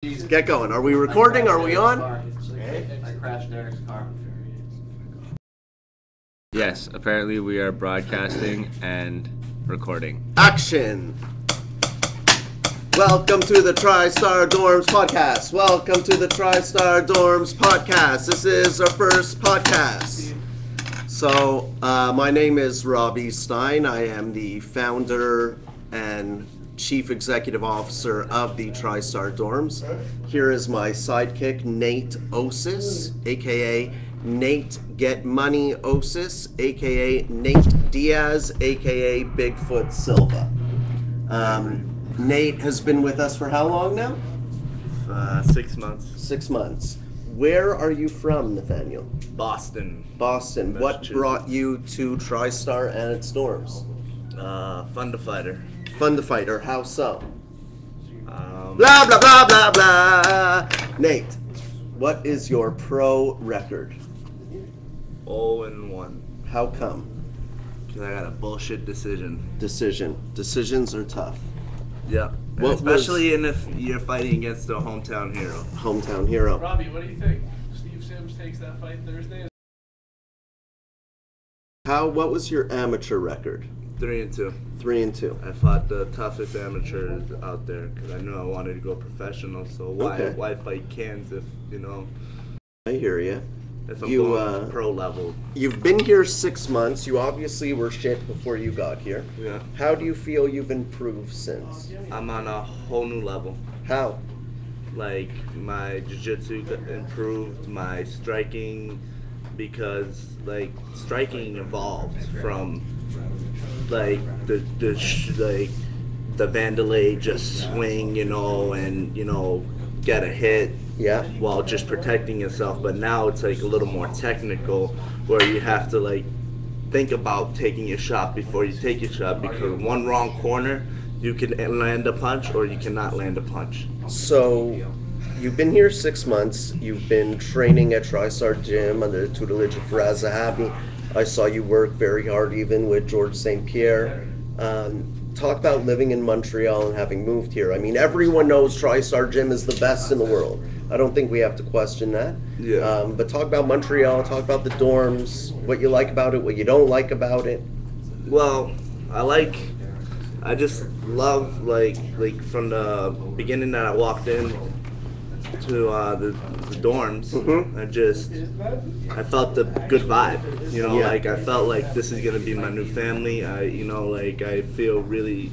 Get going. Are we recording? Are we on? I crashed Derek's car. Yes, apparently we are broadcasting and recording. Action! Welcome to the TriStar Dorms podcast. Welcome to the TriStar Dorms podcast. This is our first podcast. So, my name is Robbie Stein. I am the founder and Chief Executive Officer of the TriStar Dorms. Here is my sidekick, Nate Oses, aka Nate Get Money Oses, aka Nate Diaz, aka Bigfoot Silva. Nate has been with us for how long now? 6 months. 6 months. Where are you from, Nathaniel? Boston. Boston. What brought you to TriStar and its dorms? Fun to fighter. Fun to fighter. How so? Blah, blah, blah, blah, blah. Nate, what is your pro record? 0-1. How come? Because I got a bullshit decision. Decisions are tough. Yeah. Especially if you're fighting against a hometown hero. Hometown hero. Robbie, what do you think? Steve Sims takes that fight Thursday? What was your amateur record? 3-2. 3-2. I fought the toughest amateurs out there because I knew I wanted to go professional. So why fight cans if, I hear you. If I'm going to pro level. You've been here 6 months. You obviously were shit before you got here. Yeah. How do you feel you've improved since? I'm on a whole new level. How? Like my jiu-jitsu improved, my striking, because like striking evolved from like the Vandalay just swing, and get a hit. Yeah. While just protecting yourself, but now it's like a little more technical, where you have to like think about taking your shot before you take your shot, because one wrong corner, you can land a punch or you cannot land a punch. So, you've been here 6 months. You've been training at TriStar Gym under the tutelage of Faraz Zahabi. I saw you work very hard even with George St. Pierre. Talk about living in Montreal and having moved here. I mean, everyone knows TriStar Gym is the best in the world. I don't think we have to question that. Yeah. But talk about Montreal, talk about the dorms, what you like about it, what you don't like about it. Well, I just love like from the beginning that I walked in to the dorms, I felt the good vibe, like I felt like this is gonna be my new family. I feel really,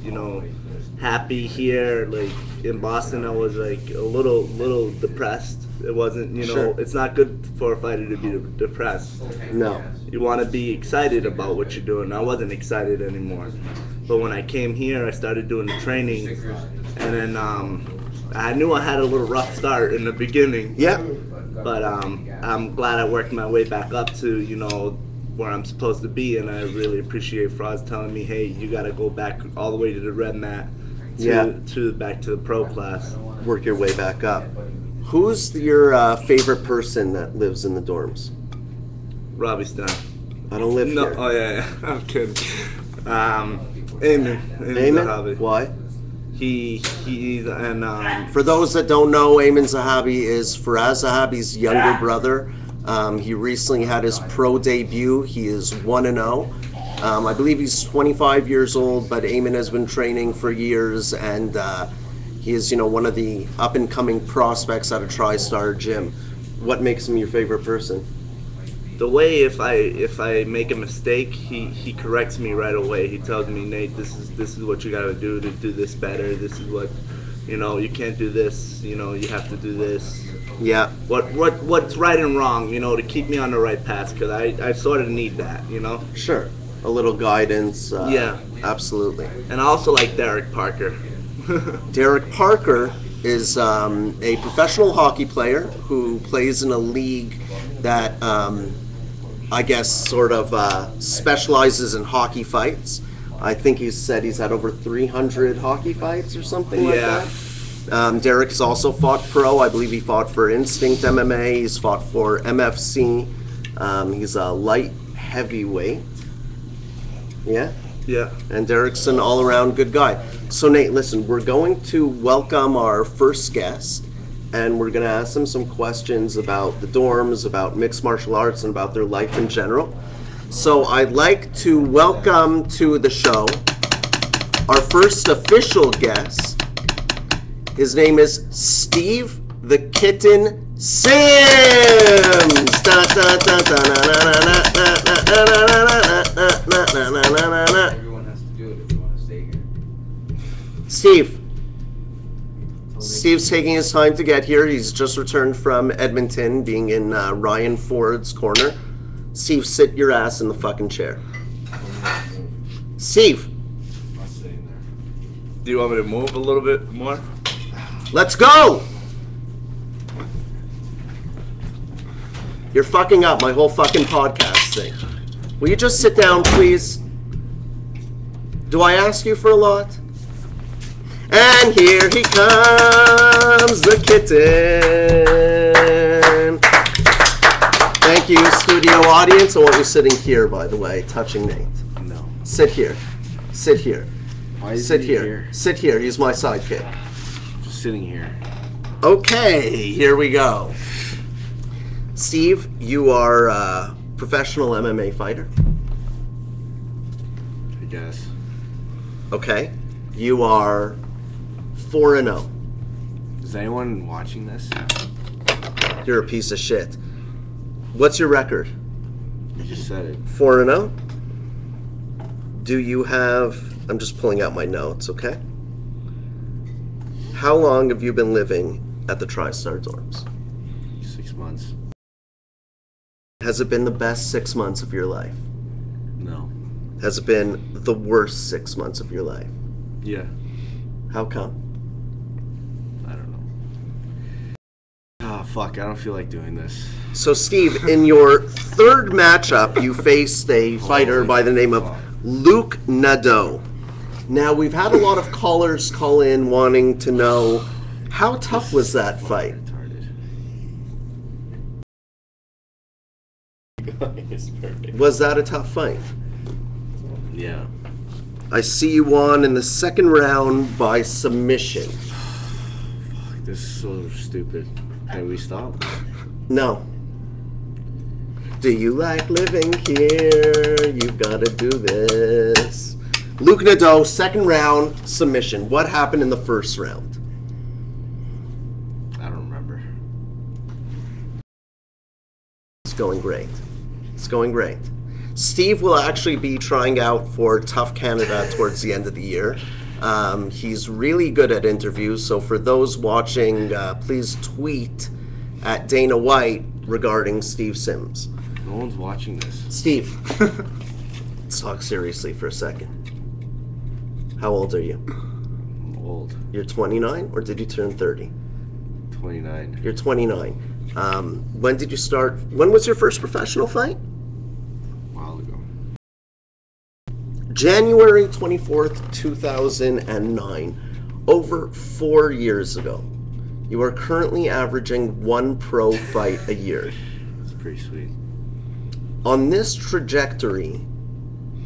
happy here. Like in Boston, I was like a little depressed. It wasn't, Sure. It's not good for a fighter to be depressed. No. You want to be excited about what you're doing. I wasn't excited anymore. But when I came here, I started doing the training, and then I knew I had a little rough start in the beginning. Yeah. But I'm glad I worked my way back up to, where I'm supposed to be, and I really appreciate Faraz telling me, hey, you got to go back all the way to the red mat, back to the pro class. Work your way back up. Who's your favorite person that lives in the dorms? Robbie Stein. I don't live here. Oh yeah, I'm kidding. Eamon Zahabi. Why? For those that don't know, Eamon Zahabi is Faraz Zahabi's younger brother. He recently had his pro debut. He is 1-0. I believe he's 25 years old, but Eamon has been training for years, and he is, one of the up-and-coming prospects at a TriStar Gym. What makes him your favorite person? The way if I make a mistake, he corrects me right away. He tells me, Nate, this is what you got to do this better. This is what, you can't do this. You have to do this. Yeah. What's right and wrong, to keep me on the right path, because I sort of need that, Sure. A little guidance. Yeah. Absolutely. And I also like Derek Parker. Derek Parker is a professional hockey player who plays in a league that I guess sort of specializes in hockey fights. I think he said he's had over 300 hockey fights or something like that. Derek has also fought pro. I believe he fought for Instinct MMA. He's fought for MFC. He's a light heavyweight. Yeah? Yeah. And Derek's an all-around good guy. So Nate, listen, we're going to welcome our first guest, and we're going to ask them some questions about the dorms, about mixed martial arts, and about their life in general. So I'd like to welcome to the show our first official guest. His name is Steve the Kitten Sims. Everyone has to do it if you want to stay here. Steve's taking his time to get here. He's just returned from Edmonton, being in Ryan Ford's corner. Steve, sit your ass in the fucking chair. Steve, I'm not sitting there. Do you want me to move a little bit more? let's go! You're fucking up my whole fucking podcast thing. Will you just sit down, please? Do I ask you for a lot? And here he comes, the kitten. Thank you, studio audience. I want you sitting here, by the way, touching Nate. No. Sit here. Sit here. Why is Sit he here. Sit here. He's my sidekick. Just sitting here. Okay, here we go. Steve, you are a professional MMA fighter. I guess. Okay. You are 4-0. Is anyone watching this? You're a piece of shit. What's your record? You just said it. 4-0? Do you have... I'm just pulling out my notes, okay? How long have you been living at the TriStar dorms? 6 months. Has it been the best 6 months of your life? No. Has it been the worst 6 months of your life? Yeah. How come? I don't know. Ah, fuck. I don't feel like doing this. So, Steve, in your third matchup, you faced a fighter by the name of Luke Nadeau. Now, we've had a lot of callers call in wanting to know, how tough was that fight? It's perfect. Was that a tough fight? Yeah. I see you won in the second round by submission. Fuck, this is so stupid. Can we stop? No. Do you like living here? You've got to do this. Luke Nadeau, second round, submission. What happened in the first round? I don't remember. It's going great. It's going great. Steve will actually be trying out for Tough Canada towards the end of the year. He's really good at interviews, so for those watching, please tweet at Dana White regarding Steve Sims. No one's watching this. Steve, let's talk seriously for a second. How old are you? I'm old. You're 29, or did you turn 30? 29. You're 29. When did you start? When was your first professional fight? A while ago. January 24th, 2009. Over 4 years ago. You are currently averaging 1 pro fight a year. It's pretty sweet. On this trajectory,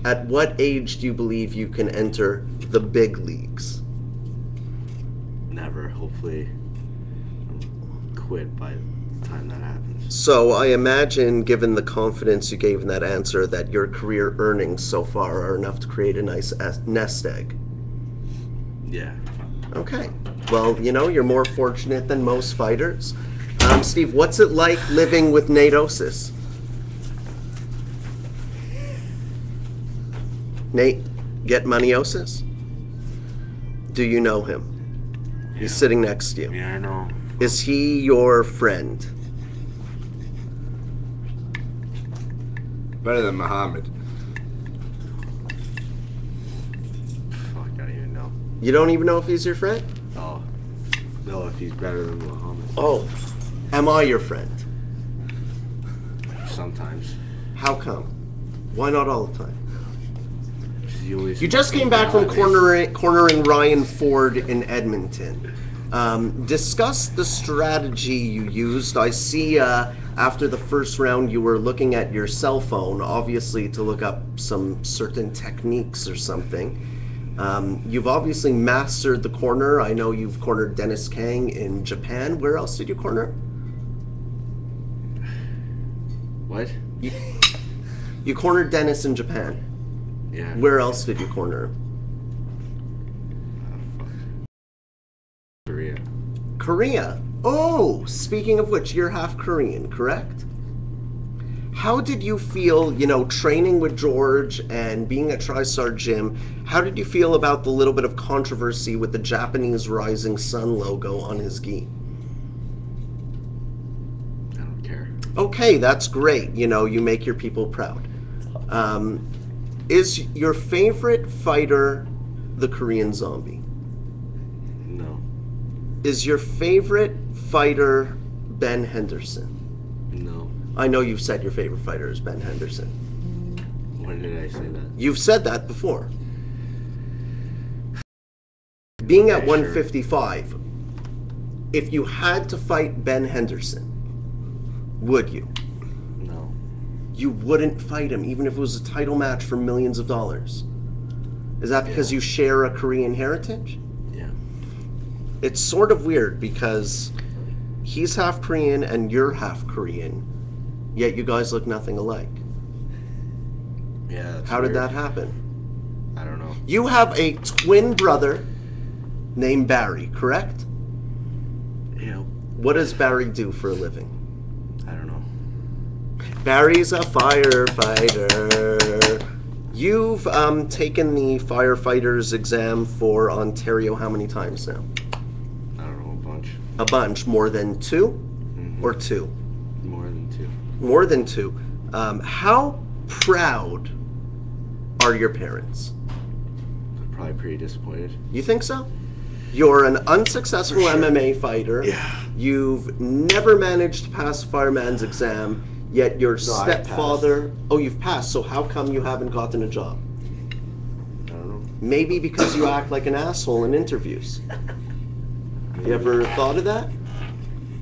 at what age do you believe you can enter the big leagues? Never. Hopefully, quit by the time that happens. So I imagine, given the confidence you gave in that answer, that your career earnings so far are enough to create a nice nest egg. Yeah. Okay. Well, you know, you're more fortunate than most fighters. Steve, what's it like living with Nate Oses? Nate, get money Oses? Do you know him? Yeah. He's sitting next to you. Yeah, I know. Is he your friend? Better than Muhammad. Fuck, I don't even know. You don't even know if he's your friend? Oh. No, if he's better than Muhammad. Oh, am I your friend? Sometimes. How come? Why not all the time? You just came back from cornering Ryan Ford in Edmonton. Discuss the strategy you used. I see after the first round you were looking at your cell phone, obviously to look up some certain techniques or something. You've obviously mastered the corner. I know you've cornered Dennis Kang in Japan. Where else did you corner? What? You cornered Dennis in Japan. Yeah. Where else did you corner? Korea. Korea. Oh, speaking of which, you're half Korean, correct? How did you feel, training with George and being at TriStar Gym? How did you feel about the little bit of controversy with the Japanese Rising Sun logo on his gi? I don't care. Okay, that's great. You make your people proud. Is your favorite fighter the Korean Zombie? No. Is your favorite fighter Ben Henderson? No. I know you've said your favorite fighter is Ben Henderson. When did I say that? You've said that before. Being at Okay, sure. 155, if you had to fight Ben Henderson, would you? No. You wouldn't fight him, even if it was a title match for millions of dollars. Is that because you share a Korean heritage? Yeah. It's sort of weird because he's half Korean and you're half Korean, yet you guys look nothing alike. Yeah. That's How did weird. that happen? I don't know. You have a twin brother named Barry, correct? Yeah. What does Barry do for a living? I don't know. Barry's a firefighter. You've taken the firefighter's exam for Ontario how many times now? I don't know, a bunch. A bunch. More than two? Mhm. Or two? More than two. More than two. How proud are your parents? I'm probably pretty disappointed. You think so? You're an unsuccessful For sure. MMA fighter. Yeah. You've never managed to pass a fireman's exam, yet your I've stepfather... Oh, you've passed, so how come you haven't gotten a job? I don't know. Maybe because you act like an asshole in interviews. You ever thought of that?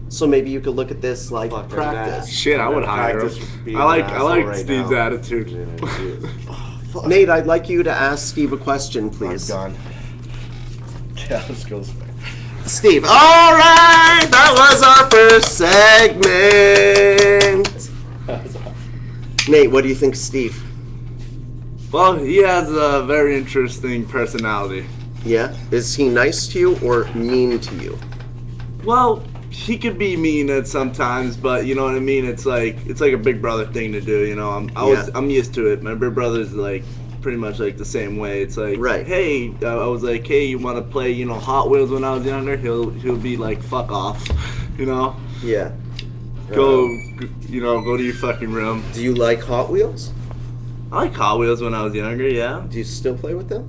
So maybe you could look at this like Fuck, I'm practice. Shit, I would hire him. I like Steve's attitude. Nate, I'd like you to ask Steve a question, please. Gone. Yeah, let's go. Steve. All right, that was our first segment. Nate, what do you think, Steve? Well, he has a very interesting personality. Yeah, is he nice to you or mean to you? Well, he could be mean at sometimes, but you know what I mean. It's like a big brother thing to do. I'm used to it. My big brother's like pretty much like the same way. It's like, Right. Hey, I was like, hey, you want to play, Hot Wheels when I was younger? He'll be like, fuck off, Yeah. Go to your fucking room. Do you like Hot Wheels? I like Hot Wheels when I was younger. Yeah. Do you still play with them?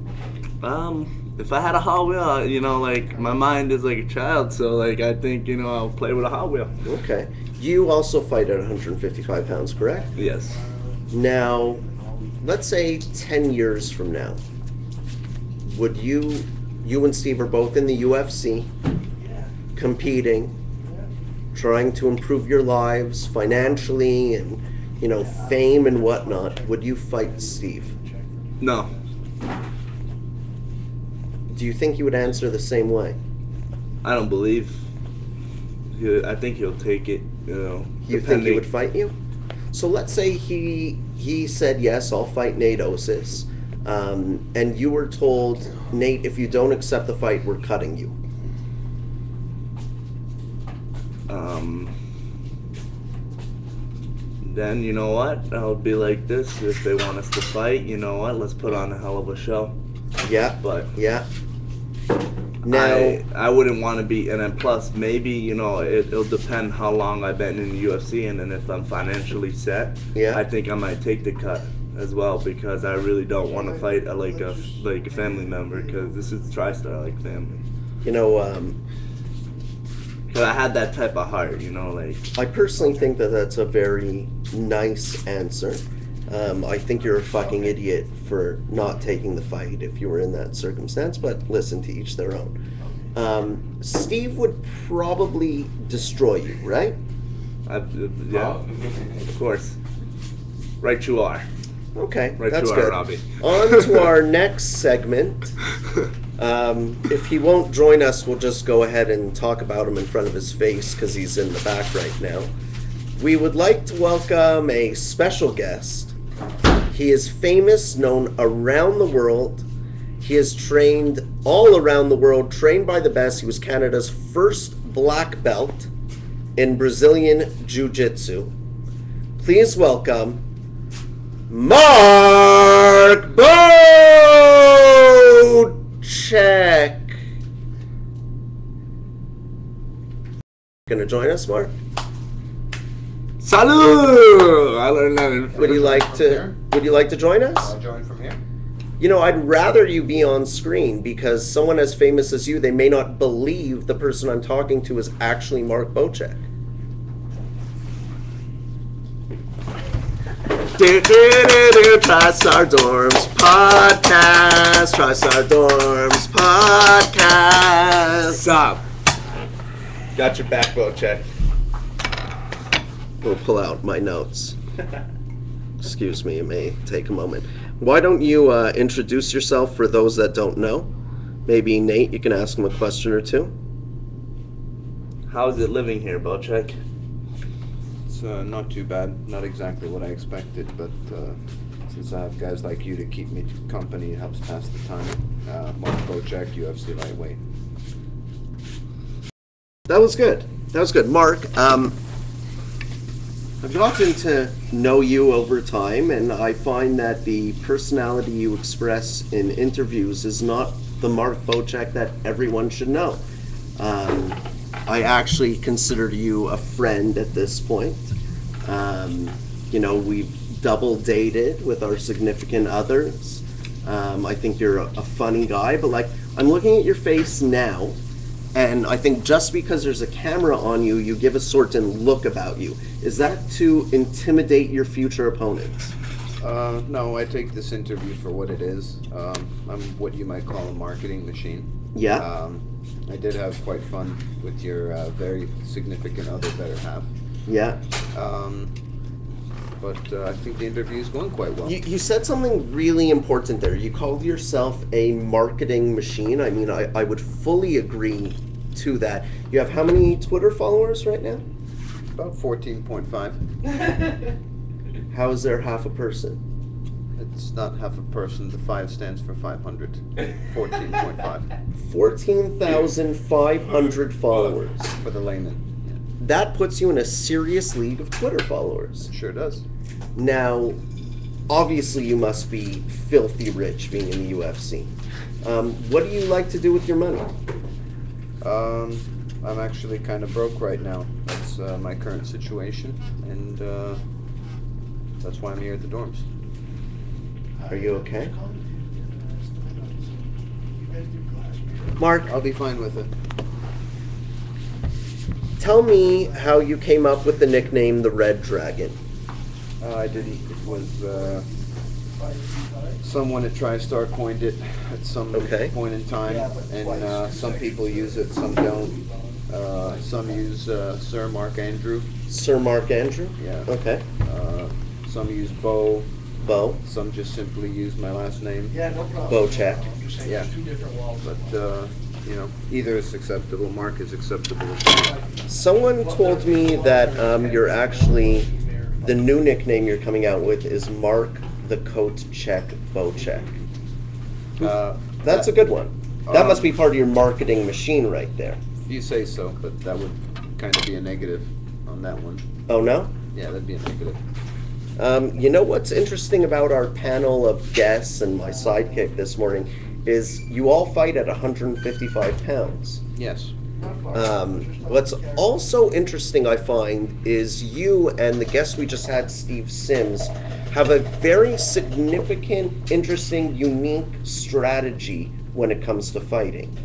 If I had a Hot Wheel, like my mind is like a child, so like I think I'll play with a Hot Wheel. Okay. You also fight at 155 pounds, correct? Yes. Now, let's say 10 years from now, would you and Steve are both in the UFC, competing, trying to improve your lives financially and, fame and whatnot. Would you fight Steve? No. Do you think he would answer the same way? I don't believe. I think he'll take it. You think he depending- would fight you? So let's say he said, yes, I'll fight Nate Oses, and you were told, Nate, if you don't accept the fight, we're cutting you. Then you know what? I'll be like this. If they want us to fight, you know what? Let's put on a hell of a show. Yeah, But yeah. Now, I wouldn't want to be, and then plus maybe it'll depend how long I've been in the UFC, and then if I'm financially set, Yeah. I think I might take the cut as well because I really don't want to fight a family member because this is TriStar like family. Because I had that type of heart, I personally think that that's a very nice answer. I think you're a fucking idiot for not taking the fight if you were in that circumstance, but listen, to each their own. Steve would probably destroy you, right? Yeah, of course. Right you are. Okay, Right that's to our good. Robbie. On to our next segment. If he won't join us, we'll just go ahead and talk about him in front of his face because he's in the back right now. We would like to welcome a special guest. He is famous, known around the world. He is trained all around the world, trained by the best. He was Canada's first black belt in Brazilian Jiu-Jitsu. Please welcome Mark Bocek. Gonna join us, Mark? Salud! I learned that in Would you like to join us? I'll join from here. You know, I'd rather you be on screen because someone as famous as you, they may not believe the person I'm talking to is actually Mark Bocek. TriStar Dorms Podcast. TriStar Dorms Podcast. Stop. Got your back, Bocek. We'll pull out my notes. Excuse me, it may take a moment. Why don't you introduce yourself for those that don't know? Maybe Nate, you can ask him a question or two. How is it living here, Bocek? It's not too bad. Not exactly what I expected, but since I have guys like you to keep me company, it helps pass the time. Mark Bocek, UFC lightweight. That was good. Mark, I've gotten to know you over time, and I find that the personality you express in interviews is not the Mark Bocek that everyone should know. I actually consider you a friend at this point. You know, we've double dated with our significant others. I think you're a funny guy, but like, I'm looking at your face now, and I think just because there's a camera on you, you give a certain look about you. Is that to intimidate your future opponents? No, I take this interview for what it is. I'm what you might call a marketing machine. Yeah. I did have quite fun with your very significant other better half. Yeah. But I think the interview is going quite well. You said something really important there. You called yourself a marketing machine. I mean, I would fully agree to that. You have how many Twitter followers right now? About 14.5. How is there half a person? It's not half a person. The 5 stands for 500. 14.5 14,500 followers. for the layman. That puts you in a serious league of Twitter followers. It sure does. Now, obviously you must be filthy rich being in the UFC. What do you like to do with your money? I'm actually kind of broke right now. That's my current situation, and that's why I'm here at the dorms. Are you okay? Mark, I'll be fine with it. tell me how you came up with the nickname the Red Dragon. I didn't. It was someone at TriStar coined it at some point in time, and some people use it, some don't. Some use Sir Mark Andrew. Sir Mark Andrew? Yeah. Okay. Some use Bo. Bo. Some just simply use my last name. Yeah, no problem. Bocek. Yeah. Two different walls. But you know, either is acceptable. Mark is acceptable. Someone told me that you're actually, the new nickname you're coming out with is Mark the Coat Check Bocek. That's a good one. That must be part of your marketing machine right there. You say so, but that would kind of be a negative on that one. Oh no? Yeah, that'd be a negative. You know what's interesting about our panel of guests and my sidekick this morning is you all fight at 155 pounds. Yes. What's also interesting, I find, is you and the guest we just had, Steve Sims, have a very significant, interesting, unique strategy when it comes to fighting.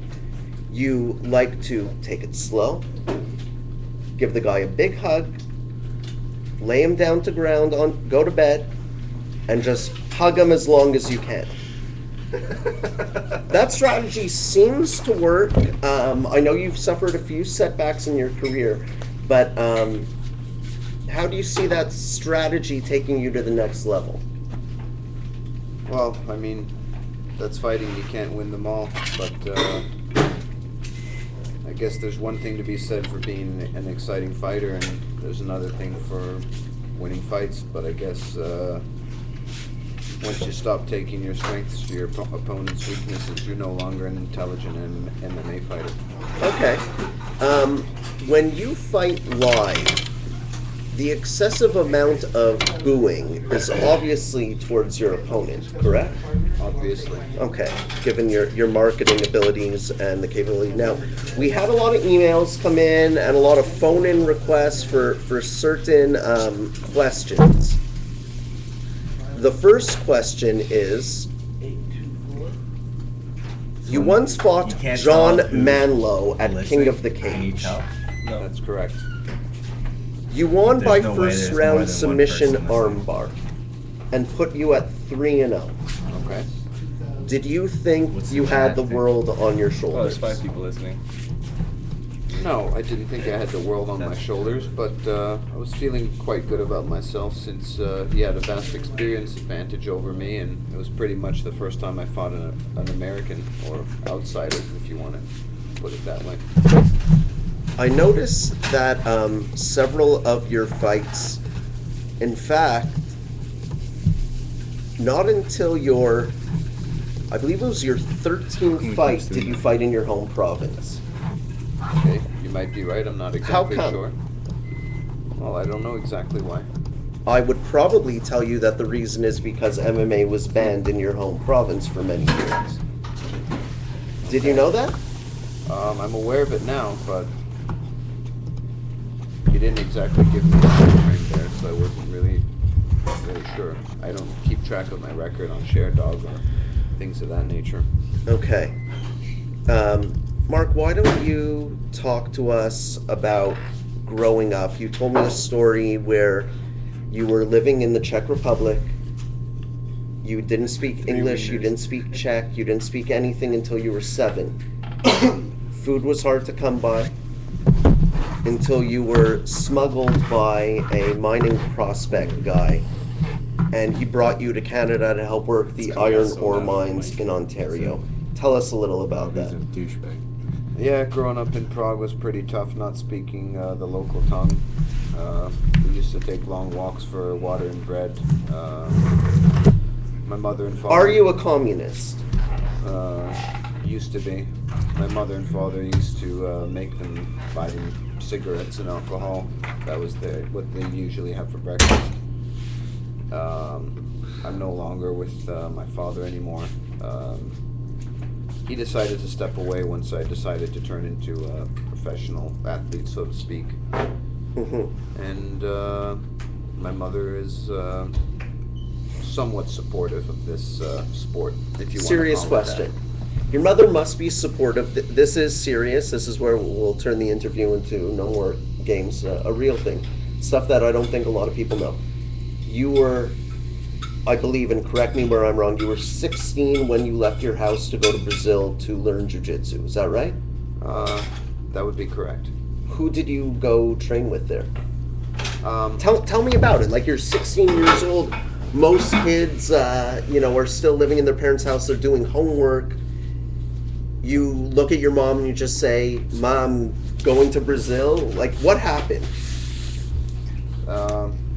You like to take it slow, give the guy a big hug, lay him down to ground, go to bed, and just hug him as long as you can. That strategy seems to work. I know you've suffered a few setbacks in your career, but how do you see that strategy taking you to the next level? Well, I mean, that's fighting. You can't win them all, but I guess there's one thing to be said for being an exciting fighter, and there's another thing for winning fights. But I guess once you stop taking your strengths to your opponent's weaknesses, you're no longer an intelligent MMA fighter. Okay. When you fight live, the excessive amount of booing is obviously towards your opponent, correct? Obviously. Okay, given your marketing abilities and the capability. Now, we had a lot of emails come in and a lot of phone-in requests for certain questions. The first question is, you once fought You can't John tell who's Manlow at listening. King of the Can you Cage. tell? No. That's correct. You won by There's no way first there's more round than one submission person listening. armbar and put you at 3-0. Okay. Did you think What's you the had the bad thing? world on your Oh, shoulders? there's 5 people listening. No, I didn't think I had the world on my shoulders, but I was feeling quite good about myself since he had a vast experience advantage over me, and it was pretty much the first time I fought an American, or outsider, if you want to put it that way. I noticed that several of your fights, in fact, not until your, I believe it was your 13th fight did you fight in your home province. Okay, you might be right. I'm not exactly come? sure. Well, I don't know exactly why. I would probably tell you that the reason is because MMA was banned in your home province for many years. Did you know that? I'm aware of it now, but you didn't exactly give me a time frame there, so I wasn't really sure. I don't keep track of my record on ShareDog or things of that nature. Okay. Mark, why don't you talk to us about growing up? You told me a story where you were living in the Czech Republic. You didn't speak English, you didn't speak Czech, you didn't speak anything until you were 7. Food was hard to come by until you were smuggled by a mining prospect guy, and he brought you to Canada to help work the iron ore mines in Ontario. Tell us a little about He's a that. douchebag. Yeah, growing up in Prague was pretty tough, not speaking the local tongue. We used to take long walks for water and bread. My mother and father... Are you a communist? Used to be. My mother and father used to make them buy them cigarettes and alcohol. That was what they usually have for breakfast. I'm no longer with my father anymore. He decided to step away once I decided to turn into a professional athlete, so to speak. And my mother is somewhat supportive of this sport, if you want to Serious call it question. Your mother must be supportive. This is serious. This is where we'll turn the interview into no more games, a real thing. Stuff that I don't think a lot of people know. You were, I believe, and correct me where I'm wrong, you were 16 when you left your house to go to Brazil to learn jiu-jitsu. Is that right? That would be correct. Who did you go train with there? Tell me about it. Like, you're 16 years old. Most kids, are still living in their parents' house. They're doing homework. You look at your mom and you just say, "Mom, going to Brazil?" Like, what happened?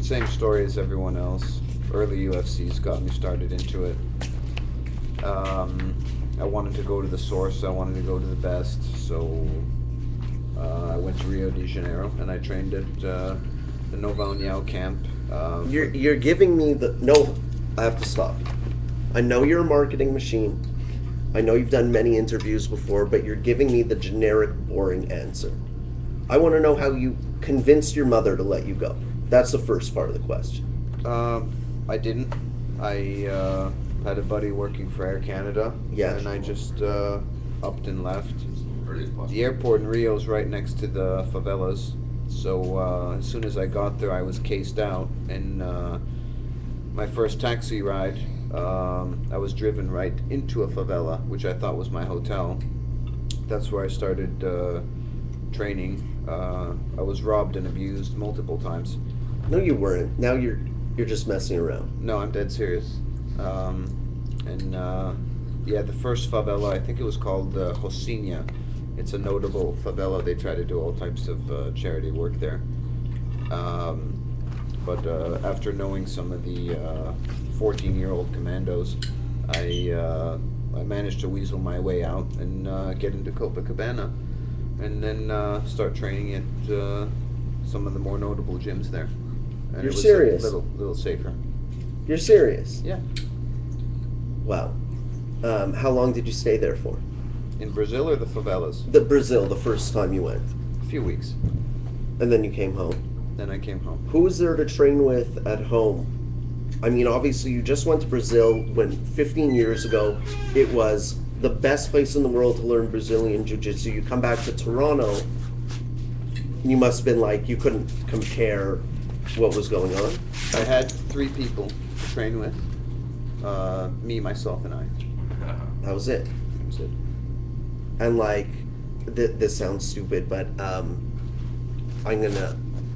Same story as everyone else. Early UFCs got me started into it. I wanted to go to the source. I wanted to go to the best. So I went to Rio de Janeiro and I trained at the Nova União camp. You're giving me no. I have to stop. I know you're a marketing machine. I know you've done many interviews before, but you're giving me the generic, boring answer. I want to know how you convinced your mother to let you go. That's the first part of the question. I didn't. I had a buddy working for Air Canada, Yes. and I just upped and left. The airport in Rio is right next to the favelas, so as soon as I got there, I was cased out, and my first taxi ride, I was driven right into a favela, which I thought was my hotel. That's where I started training. I was robbed and abused multiple times. No, you weren't. Now you're just messing around. No, I'm dead serious. And yeah, the first favela, I think it was called Rocinha. It's a notable favela. They try to do all types of charity work there. But after knowing some of the 14-year-old commandos, I managed to weasel my way out and get into Copacabana, and then start training at some of the more notable gyms there. And You're it was serious? A little safer. You're serious? Yeah. Wow. How long did you stay there for? In Brazil or the favelas? The Brazil, the first time you went. A few weeks. And then you came home. Then I came home. Who was there to train with at home? I mean, obviously, you just went to Brazil when 15 years ago it was the best place in the world to learn Brazilian Jiu-Jitsu. You come back to Toronto, you must have been like, you couldn't compare what was going on. I had 3 people to train with. Me, myself, and I. That was it. That was it. And like, this sounds stupid, but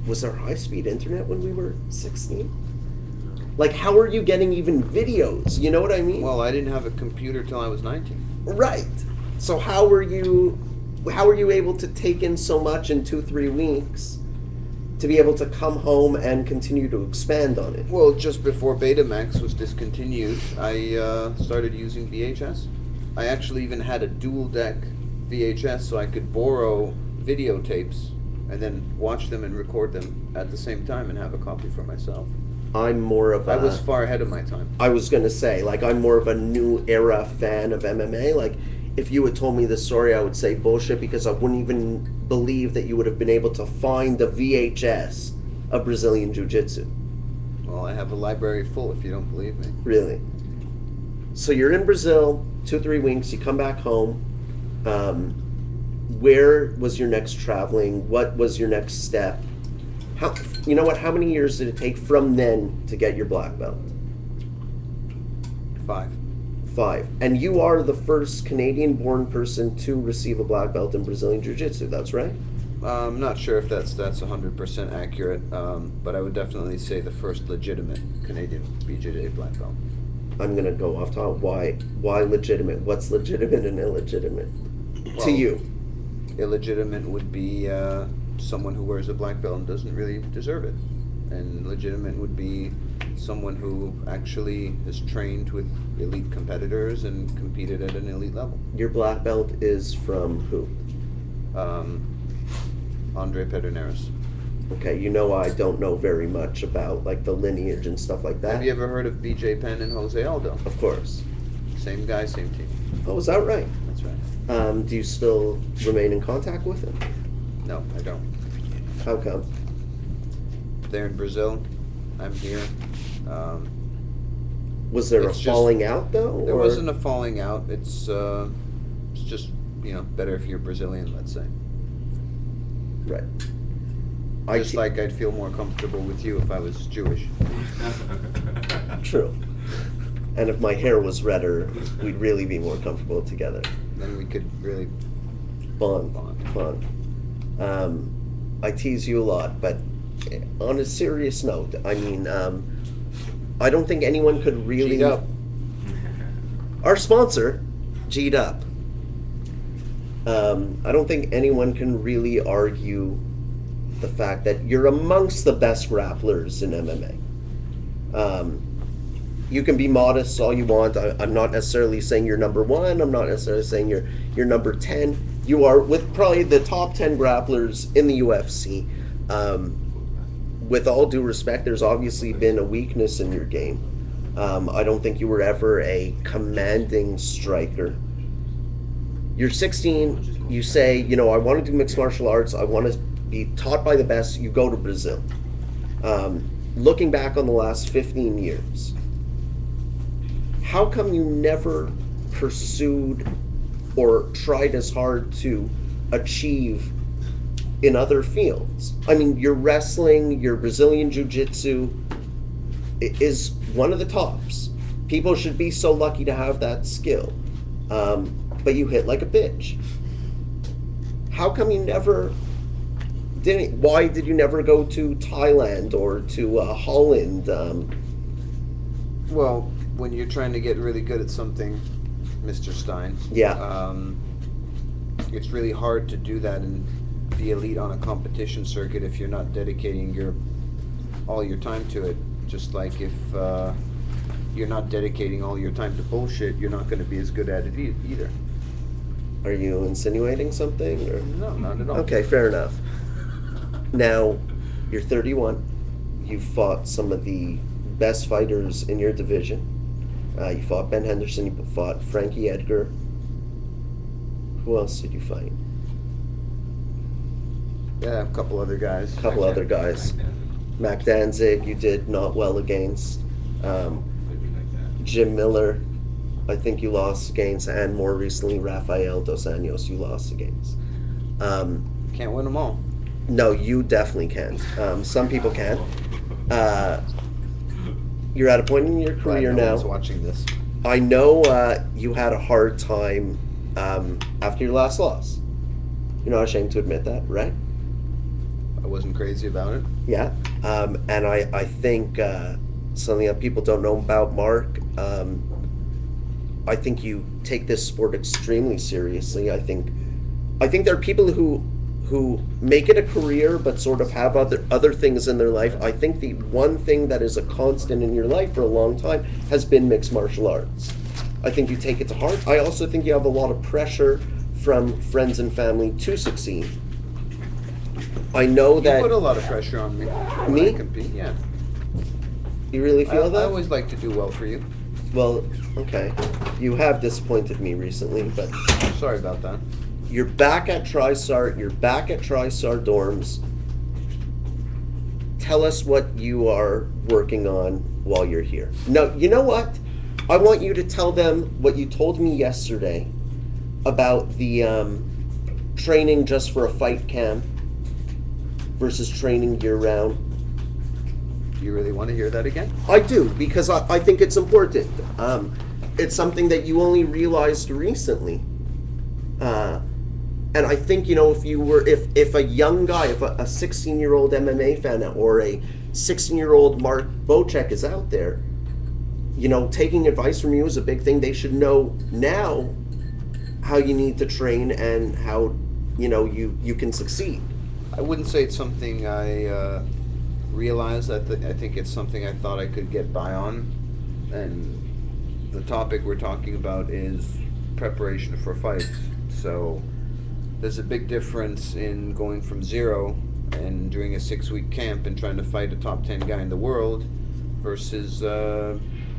was there high-speed internet when we were 16? Like, how are you getting even videos? You know what I mean? Well, I didn't have a computer till I was 19. Right. So how were you able to take in so much in 2-3 weeks to be able to come home and continue to expand on it? Well, just before Betamax was discontinued, I started using VHS. I actually even had a dual deck VHS so I could borrow videotapes and then watch them and record them at the same time and have a copy for myself. I'm more of a... I was far ahead of my time. I was going to say, like, I'm more of a new era fan of MMA. Like, if you had told me this story, I would say bullshit, because I wouldn't even believe that you would have been able to find a VHS of Brazilian Jiu-Jitsu. Well, I have a library full if you don't believe me. Really? So you're in Brazil, 2-3 weeks, you come back home. Where was your next traveling? What was your next step? You know what? How many years did it take from then to get your black belt? 5. 5. And you are the first Canadian-born person to receive a black belt in Brazilian Jiu-Jitsu, that's right? I'm not sure if that's 100% accurate, but I would definitely say the first legitimate Canadian BJJ black belt. I'm going to go off top. Why legitimate? What's legitimate and illegitimate to you? Illegitimate would be someone who wears a black belt and doesn't really deserve it. And legitimate would be someone who actually is trained with elite competitors and competed at an elite level. Your black belt is from who? Andre Pederneiras. Okay, you know I don't know very much about like the lineage and stuff like that. Have you ever heard of BJ Penn and Jose Aldo? Of course. Same guy, same team. Oh, is that right? That's right. Do you still remain in contact with him? No, I don't. How come? They're in Brazil. I'm here. Was there a it's just- falling out though? There or- wasn't a falling out. It's just, better if you're Brazilian, let's say. Right. Just like I'd feel more comfortable with you if I was Jewish. True. And if my hair was redder, we'd really be more comfortable together. Then we could really Bond. I tease you a lot, but on a serious note, I mean, I don't think anyone could really... G'd up. Our sponsor, G'd Up. I don't think anyone can really argue the fact that you're amongst the best grapplers in MMA. You can be modest all you want. I'm not necessarily saying you're number 1. I'm not necessarily saying you're number 10. You are with probably the top 10 grapplers in the UFC. With all due respect, there's obviously been a weakness in your game. I don't think you were ever a commanding striker. You're 16, you say, I want to do mixed martial arts, I want to be taught by the best, you go to Brazil. Looking back on the last 15 years, how come you never pursued or tried as hard to achieve in other fields? I mean, your wrestling, your Brazilian Jiu-Jitsu is one of the tops. People should be so lucky to have that skill. But you hit like a bitch. How come you never didn't? Why did you never go to Thailand or to Holland? Well, when you're trying to get really good at something, Mr. Stein, Yeah. it's really hard to do that and be elite on a competition circuit if you're not dedicating all your time to it. Just like if you're not dedicating all your time to bullshit, you're not going to be as good at it either. Are you insinuating something? Or? No, not at all. Okay, fair enough. Now, you're 31. You fought some of the best fighters in your division. You fought Ben Henderson. You fought Frankie Edgar. Who else did you fight? Yeah, a couple other guys. A couple other guys. Mac Danzig, you did not well against. Jim Miller, I think you lost against, and more recently, Rafael Dos Anjos, you lost against. Can't win them all. No, you definitely can. Some people can. You're at a point in your career Glad no now. one's watching this. I know you had a hard time after your last loss. You're not ashamed to admit that, right? I wasn't crazy about it. Yeah. And I think something that people don't know about Mark, I think you take this sport extremely seriously. I think there are people who make it a career but sort of have other things in their life. I think the one thing that is a constant in your life for a long time has been mixed martial arts. I think you take it to heart. I also think you have a lot of pressure from friends and family to succeed. I know that... You put a lot of pressure on me. When Me? I compete, yeah. You really feel that? I always like to do well for you. Well, okay. You have disappointed me recently, but... Sorry about that. You're back at TriStar. You're back at TriStar Dorms. Tell us what you are working on while you're here. No, you know what? I want you to tell them what you told me yesterday about the training just for a fight camp versus training year-round. Do you really want to hear that again? I do, because I think it's important. It's something that you only realized recently. And I think, if a young guy, if a 16-year-old MMA fan or a 16-year-old Mark Bocek is out there, taking advice from you is a big thing. They should know now how you need to train and how, you can succeed. I wouldn't say it's something I realized. I think it's something I thought I could get by on. And the topic we're talking about is preparation for fights. So there's a big difference in going from zero and doing a 6-week camp and trying to fight a top 10 guy in the world versus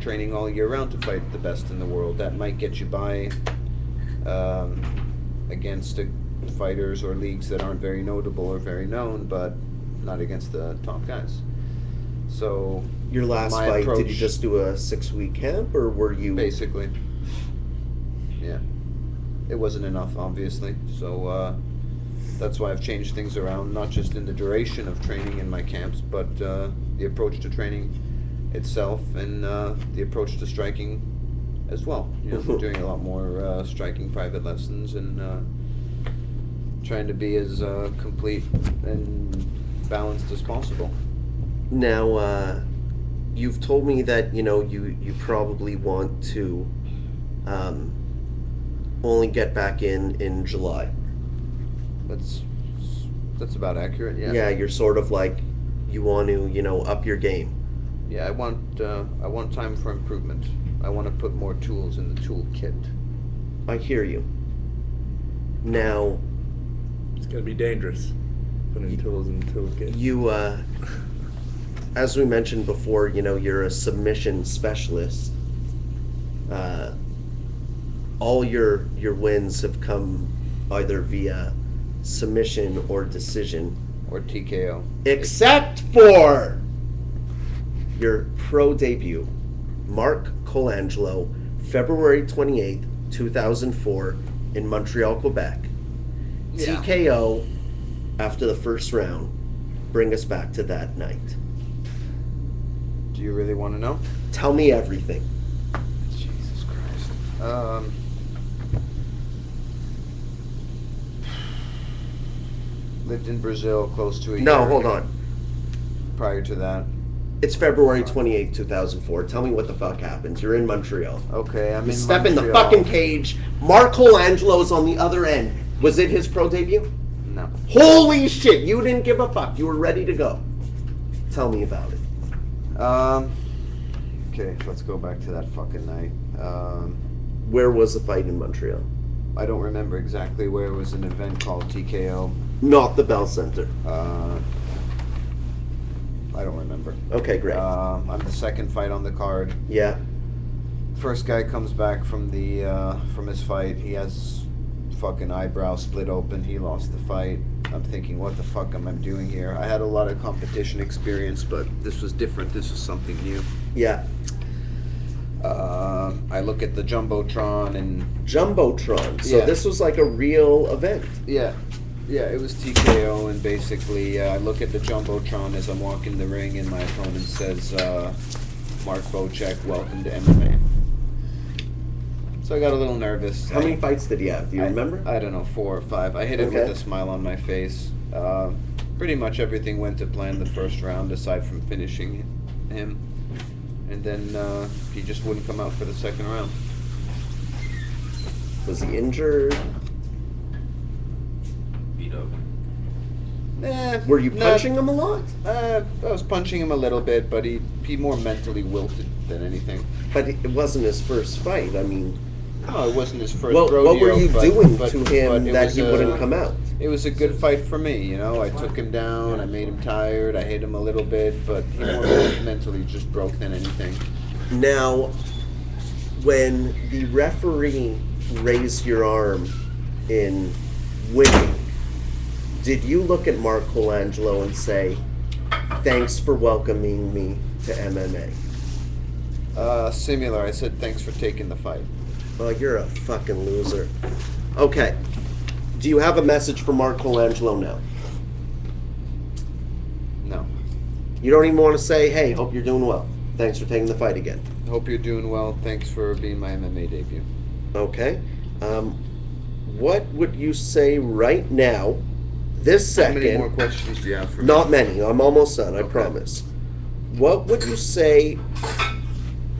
training all year round to fight the best in the world. That might get you by against fighters or leagues that aren't very notable or very known, but not against the top guys. So Your last my fight, approach, did you just do a 6-week camp, or were you... basically, yeah. It wasn't enough, obviously. So that's why I've changed things around, not just in the duration of training in my camps, but the approach to training itself and the approach to striking as well. I'm doing a lot more striking private lessons and trying to be as complete and balanced as possible. Now, you've told me that, you probably want to only get back in July. That's about accurate, yeah. Yeah, you're sort of like, you want to, up your game. Yeah, I want time for improvement. I want to put more tools in the toolkit. I hear you. Now, It's gonna be dangerous. Putting tools in the toolkit. you, as we mentioned before, you're a submission specialist. All your wins have come either via submission or decision. Or TKO. Except for your pro debut, Mark Colangelo, February 28th, 2004, in Montreal, Quebec. Yeah. TKO after the first round. Bring us back to that night. Do you really want to know? Tell me everything. Jesus Christ. Lived in Brazil close to a year. No, hold on. Prior to that. It's February 28th, 2004. Tell me what the fuck happens. You're in Montreal. Okay, I'm You in step in the Montreal. fucking cage. Mark Colangelo's on the other end. Was it his pro debut? No. Holy shit, you didn't give a fuck. You were ready to go. Tell me about it. Okay, let's go back to that fucking night. Where was the fight in Montreal? I don't remember exactly where. It was an event called TKO. Not the Bell Center. I don't remember. Okay, great. I'm the second fight on the card. Yeah. First guy comes back from from his fight. He has fucking eyebrows split open. He lost the fight. I'm thinking, what the fuck am I doing here? I had a lot of competition experience, but this was different. This was something new. Yeah. I look at the Jumbotron and... Jumbotron. So Yeah. this was like a real event. Yeah, it was TKO, and basically I look at the Jumbotron as I'm walking the ring, and my opponent says, Mark Bocek, welcome to MMA. So I got a little nervous. How many fights did he have? Do you remember? I don't know, 4 or 5. I hit it Okay. with a smile on my face. Pretty much everything went to plan the first round, aside from finishing him. And then he just wouldn't come out for the second round. Was he injured? Beat up. Were you punching him a lot? I was punching him a little bit, but he more mentally wilted than anything. But it wasn't his first fight. I mean, No, it wasn't his first what rodeo. were you doing but to him it that was he wouldn't come out? It was a good fight for me, you know. I took him down, I made him tired, I hit him a little bit, but he more mentally just broke than anything. Now, when the referee raised your arm in winning, did you look at Mark Colangelo and say, thanks for welcoming me to MMA? Similar, I said thanks for taking the fight. Oh, you're a fucking loser. Okay. Do you have a message for Mark Colangelo now? No. You don't even want to say, hey, hope you're doing well. Thanks for taking the fight again. Hope you're doing well. Thanks for being my MMA debut. Okay. What would you say right now, this second? How many more questions do you have for me? Not many. I'm almost done, I Okay. promise. What would you say?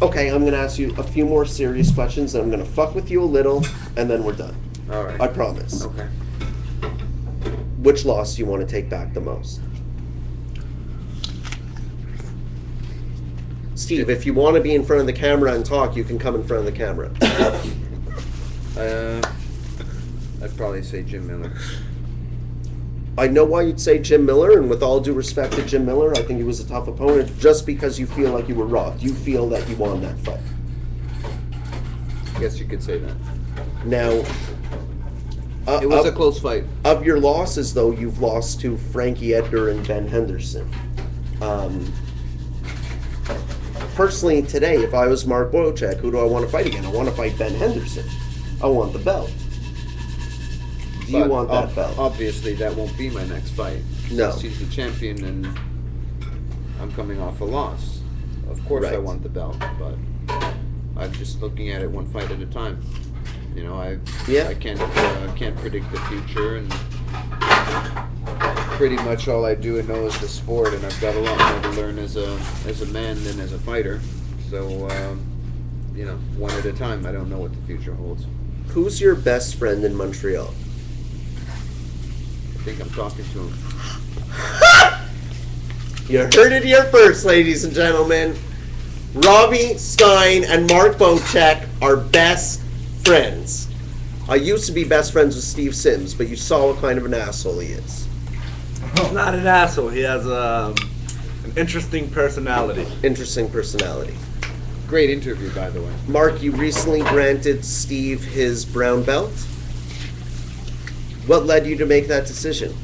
Okay, I'm going to ask you a few more serious questions, and I'm going to fuck with you a little, and then we're done. All right. I promise. Okay. Which loss do you want to take back the most? Steve, if you want to be in front of the camera and talk, you can come in front of the camera. I'd probably say Jim Miller. I know why you'd say Jim Miller, and with all due respect to Jim Miller, I think he was a tough opponent just because you feel like you were robbed. You feel that you won that fight. I guess you could say that. Now, It was a close fight. of your losses, though, you've lost to Frankie Edgar and Ben Henderson. Personally, today, if I was Mark Bocek, who do I want to fight again? I want to fight Ben Henderson. I want the belt. Do you But want that belt? Obviously, that won't be my next fight. No. Since he's the champion and I'm coming off a loss. Of course I Right. want the belt, but I'm just looking at it one fight at a time. You know, I can't predict the future, and pretty much all I do and know is the sport, and I've got a lot more to learn as a man than as a fighter. So, you know, one at a time. I don't know what the future holds. Who's your best friend in Montreal? I think I'm talking to him. You heard it here first, ladies and gentlemen. Robbie Stein and Mark Bocek are best friends. I used to be best friends with Steve Sims, but you saw what kind of an asshole he is. He's not an asshole. He has an interesting personality. Interesting personality. Great interview, by the way. Mark, you recently granted Steve his brown belt. What led you to make that decision?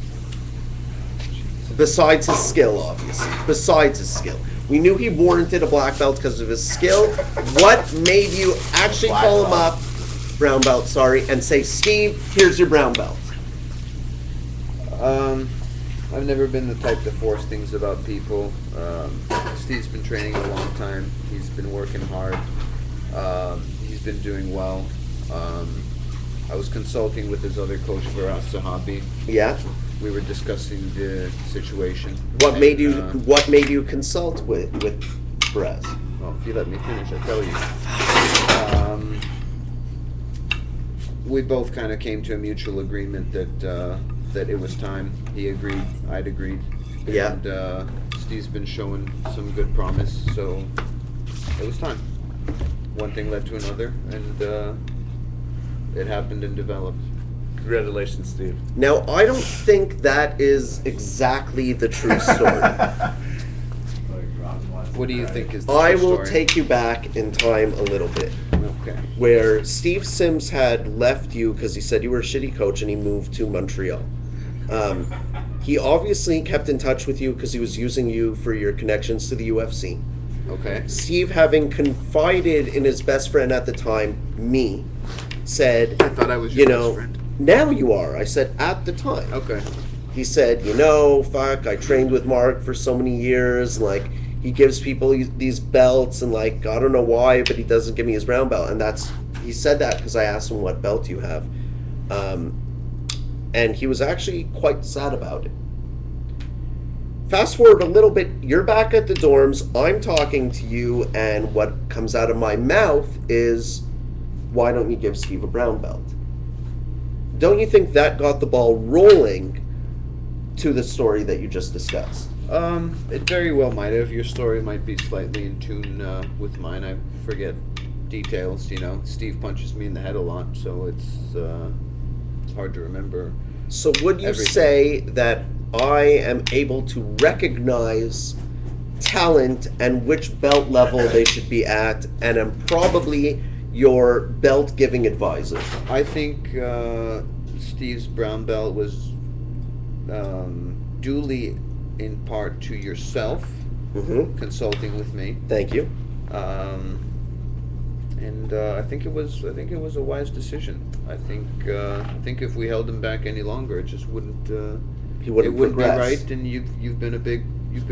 Besides his skill, obviously. Besides his skill. We knew he warranted a black belt because of his skill. What made you actually call him up, brown belt, sorry, and say, Steve, here's your brown belt? I've never been the type to force things about people. Steve's been training a long time. He's been working hard. He's been doing well. I was consulting with his other coach, Firas Zahabi. Yeah? we were discussing the situation. What made you And, What made you consult with Perez? well, if you let me finish, I'll tell you. We both kind of came to a mutual agreement that it was time. He agreed, I'd agreed. Yeah. And Steve's been showing some good promise, so it was time. One thing led to another, and it happened and developed. Congratulations, Steve. Now, I don't think that is exactly the true story. What do you think is the I true will story? take you back in time a little bit. Okay. Where Steve Sims had left you because he said you were a shitty coach and he moved to Montreal. He obviously kept in touch with you because he was using you for your connections to the UFC. Okay. Steve, having confided in his best friend at the time, me, said, I thought I was you your know, best friend. now you are. I said, at the time. Okay. He said, fuck, I trained with Mark for so many years, like, he gives people these belts, and, like, I don't know why, but he doesn't give me his brown belt. And he said that because I asked him what belt you have. And he was actually quite sad about it. Fast forward a little bit, you're back at the dorms, I'm talking to you, and what comes out of my mouth is, why don't you give Steve a brown belt? Don't you think that got the ball rolling to the story that you just discussed? It very well might have. Your story might be slightly in tune with mine. I forget details, Steve punches me in the head a lot, so it's hard to remember. So would you everything. say that I am able to recognize talent and which belt level they should be at, and am probably your belt-giving advisor? I think Steve's brown belt was duly in part to yourself, Mm-hmm. consulting with me, Thank you. and I think it was a wise decision. I think if we held him back any longer, it just wouldn't. He wouldn't it wouldn't progress. be right, and you've been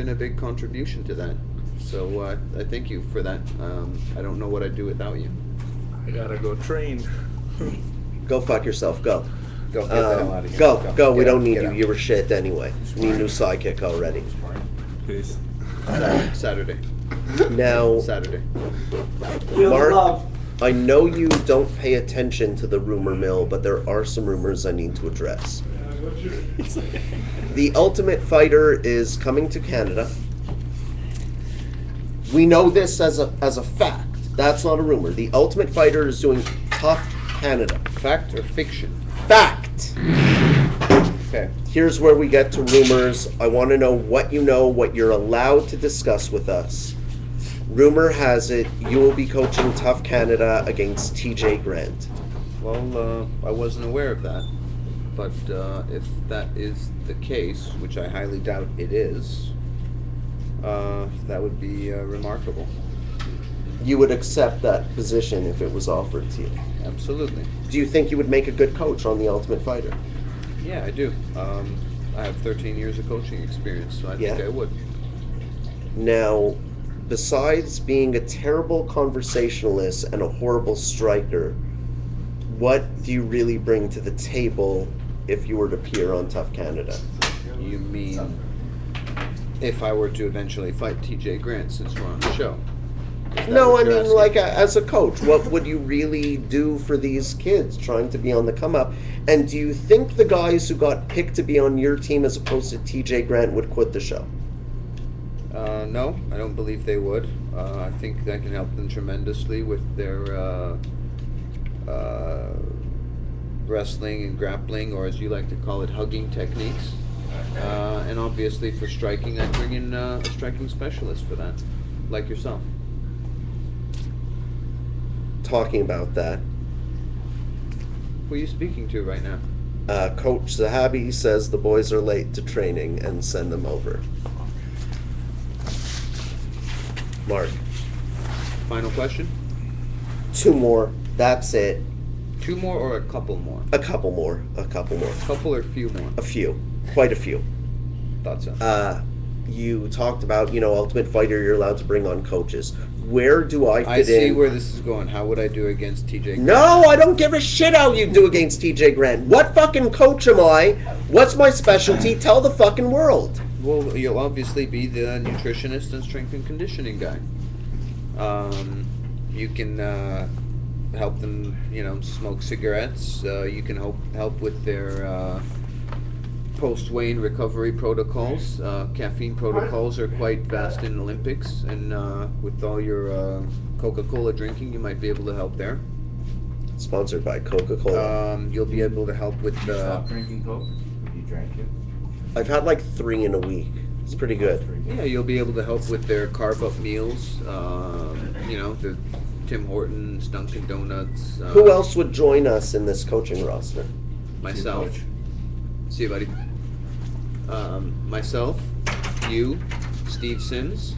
a big contribution to that. So I thank you for that. I don't know what I'd do without you. I gotta go train. Go fuck yourself. Go. Go get the hell out of here. Go. We Get don't out, need get you. out. You were shit anyway. We need a new sidekick already. Peace. Saturday. Now, Saturday. Mark, I know you don't pay attention to the rumor mill, but there are some rumors I need to address. The Ultimate Fighter is coming to Canada. We know this as a fact. That's not a rumor. The Ultimate Fighter is doing Tough Canada. Fact or fiction? Fact! Okay. Here's where we get to rumors. I want to know, what you're allowed to discuss with us. Rumor has it you will be coaching Tough Canada against TJ Grant. Well, I wasn't aware of that, but if that is the case, which I highly doubt it is, that would be remarkable. You would accept that position if it was offered to you. Absolutely. Do you think you would make a good coach on The Ultimate Fighter? Yeah, I do. I have 13 years of coaching experience, so I think Yeah. I would. Now, besides being a terrible conversationalist and a horrible striker, what do you really bring to the table if you were to appear on Tough Canada? You mean if I were to eventually fight TJ Grant, since we're on the show? Is that No, what I you're mean, asking? like, as a coach, what would you really do for these kids trying to be on the come up? And do you think the guys who got picked to be on your team as opposed to TJ Grant would quit the show? No, I don't believe they would. I think that can help them tremendously with their wrestling and grappling, or as you like to call it, hugging techniques. And obviously for striking, I'd bring in a striking specialist for that, like yourself. Talking about that, Who are you speaking to right now? Coach Zahabi says the boys are late to training and send them over. Mark, Final question? 2 more. That's it. 2 more or a couple more? A couple more. Couple or few more? A few. Quite a few. Thought so. you talked about, Ultimate Fighter, you're allowed to bring on coaches. Where do I fit I see in? where this is going. How would I do against TJ? No, I don't give a shit how you do against TJ Grant. What fucking coach am I? What's my specialty? Tell the fucking world. Well, you'll obviously be the nutritionist and strength and conditioning guy. You can help them, smoke cigarettes. You can help with their post-weigh-in recovery protocols. Caffeine protocols are quite vast in Olympics, and with all your Coca-Cola drinking, you might be able to help there. Sponsored by Coca-Cola. You'll be able to help with Stop drinking Coke? You drank it? I've had like 3 in a week. It's pretty good. yeah, you'll be able to help with their carve-up meals. The Tim Hortons, Dunkin' Donuts. Who else would join us in this coaching roster? Myself. See you, buddy. Myself, you, Steve Sims,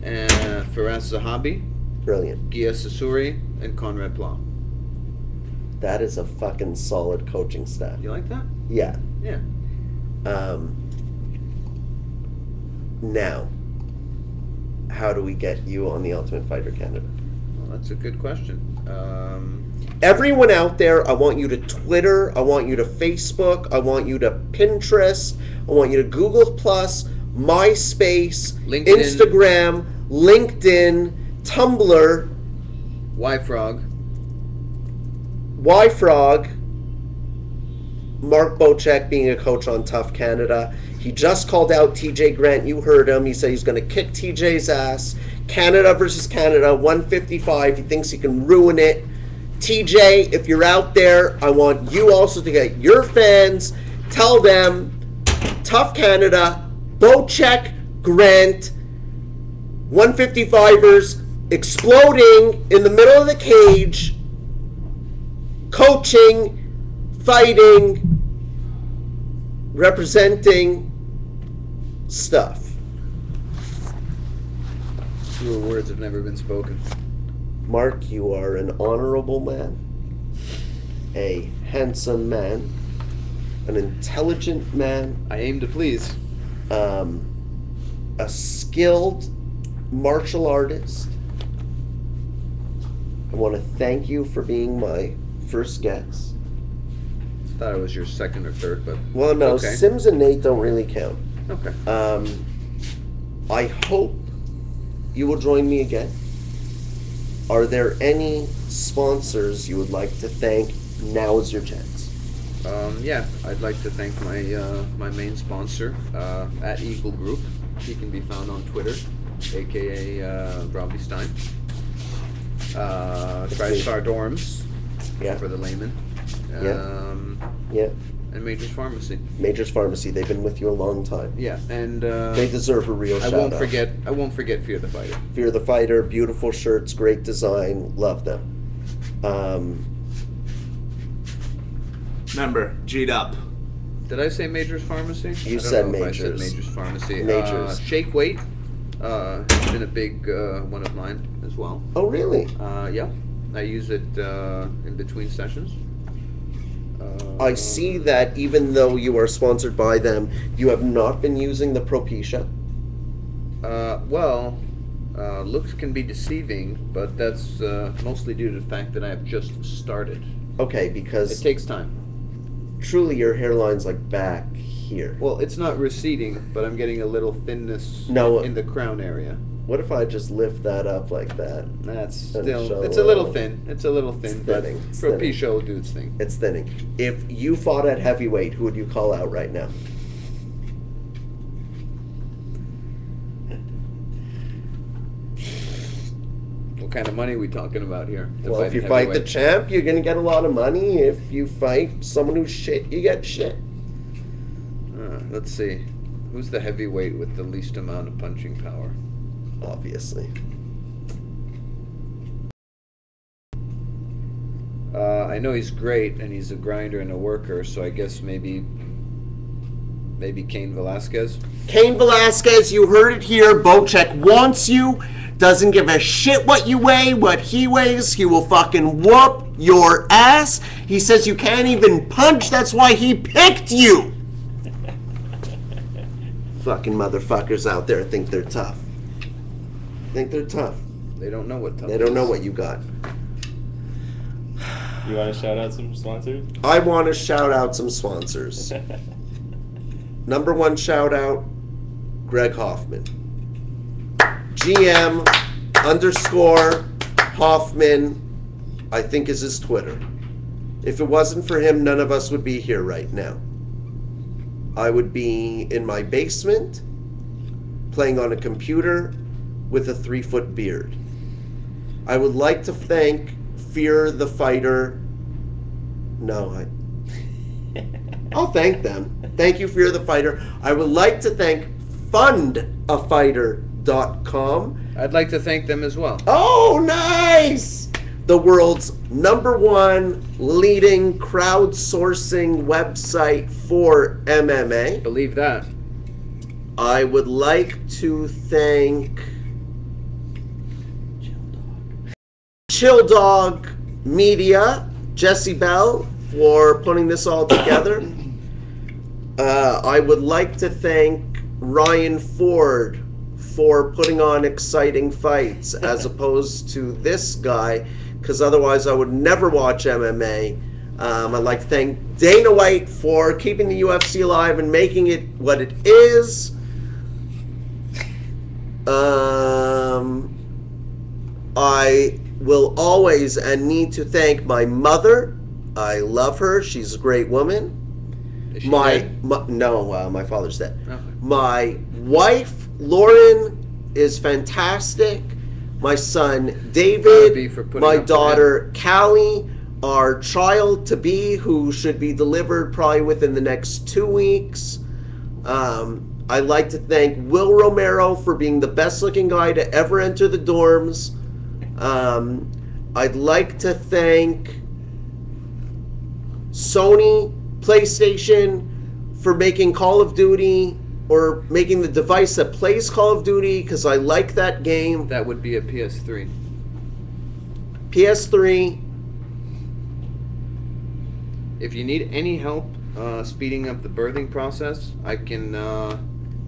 and Faraz Zahabi, Brilliant. Gia Sasuri, and Conrad Plau. That is a fucking solid coaching staff. You like that? Yeah. Yeah. Now, how do we get you on the Ultimate Fighter Canada? Well, that's a good question. Everyone out there, I want you to Twitter, I want you to Facebook, I want you to Pinterest, I want you to Google Plus, MySpace, LinkedIn. Instagram, LinkedIn, Tumblr, YFrog. YFrog, Mark Bocek being a coach on Tough Canada. He just called out TJ Grant. You heard him. He said he's going to kick TJ's ass. Canada versus Canada, 155. He thinks he can ruin it. TJ, if you're out there, I want you also to get your fans. Tell them, Tough Canada, Bocek, Grant, 155ers exploding in the middle of the cage, coaching, fighting, representing stuff. Fewer words have never been spoken. Mark, you are an honorable man, a handsome man, an intelligent man, I aim to please. a skilled martial artist. I want to thank you for being my first guest. Thought it was your second or third, but Well, no, okay. Sims and Nate don't really count. Okay. I hope you will join me again. Are there any sponsors you would like to thank? Now is your chance. Yeah, I'd like to thank my my main sponsor at Eagle Group. He can be found on Twitter, aka Robbie Stein. TriStar Dorms, Yeah. for the layman. Yeah. And Majors Pharmacy. Majors Pharmacy, they've been with you a long time. Yeah, and They deserve a real I shout won't out. forget. I won't forget Fear the Fighter. Fear the Fighter, beautiful shirts, great design, love them. Remember, G'd up. Did I say Majors Pharmacy? You I don't said know if I said Majors. Majors Pharmacy. Majors. Shake Weight has been a big one of mine as well. Oh, really? Yeah, I use it in between sessions. I see that even though you are sponsored by them, you have not been using the Propecia. Looks can be deceiving, but that's mostly due to the fact that I have just started. Okay, It because takes time. truly your hairline's like back here. Well, it's not receding, but I'm getting a little thinness No. in the crown area. What if I just lift that up like that? That's And still, show it's a little little- thin. It's a little thin, but thinning, it's thinning. Propecia will do its thing. It's thinning. If you fought at heavyweight, who would you call out right now? What kind of money are we talking about here? to Well, if you in fight the heavyweight? champ, you're gonna get a lot of money. If you fight someone who's shit, you get shit. Let's see. Who's the heavyweight with the least amount of punching power? Obviously. I know he's great, and he's a grinder and a worker, so I guess maybe Cain Velasquez. Cain Velasquez, you heard it here. Bocek wants you. Doesn't give a shit what you weigh, what he weighs. He will fucking whoop your ass. He says you can't even punch. That's why he picked you. fucking motherfuckers out there think they're tough. Think they're tough. They don't know what tough They don't know is. what you got. You want to shout out some sponsors? I want to shout out some sponsors. Number one shout out, Greg Hoffman. GM _ Hoffman, I think is his Twitter. If it wasn't for him, none of us would be here right now. I would be in my basement, playing on a computer with a 3-foot beard. I would like to thank Fear the Fighter. No, I'll thank them. Thank you, Fear the Fighter. I would like to thank fundafighter.com. I'd like to thank them as well. Oh, nice! The world's #1 leading crowdsourcing website for MMA. Believe that. I would like to thank Chill Dog Media, Jesse Bell, for putting this all together. I would like to thank Ryan Ford for putting on exciting fights as opposed to this guy, because otherwise I would never watch MMA. I'd like to thank Dana White for keeping the UFC alive and making it what it is. I will always and need to thank my mother. I love her. She's a great woman. Is she My dead? no, my father's dead. Okay. My wife, Lauren, is fantastic. My son, Gotta be David. for putting My up with daughter, Callie. Our child-to-be, who should be delivered probably within the next 2 weeks. I'd like to thank Will Romero for being the best-looking guy to ever enter the dorms. I'd like to thank Sony PlayStation for making Call of Duty, or making the device that plays Call of Duty, because I like that game. That would be a PS3. PS3. If you need any help speeding up the birthing process, I can.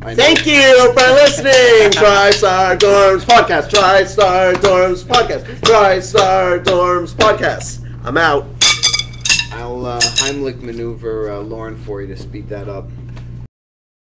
I know. Thank you for listening. TriStar Dorms Podcast. TriStar Dorms Podcast. TriStar Dorms Podcast. I'm out. I'll Heimlich maneuver Lauren for you to speed that up.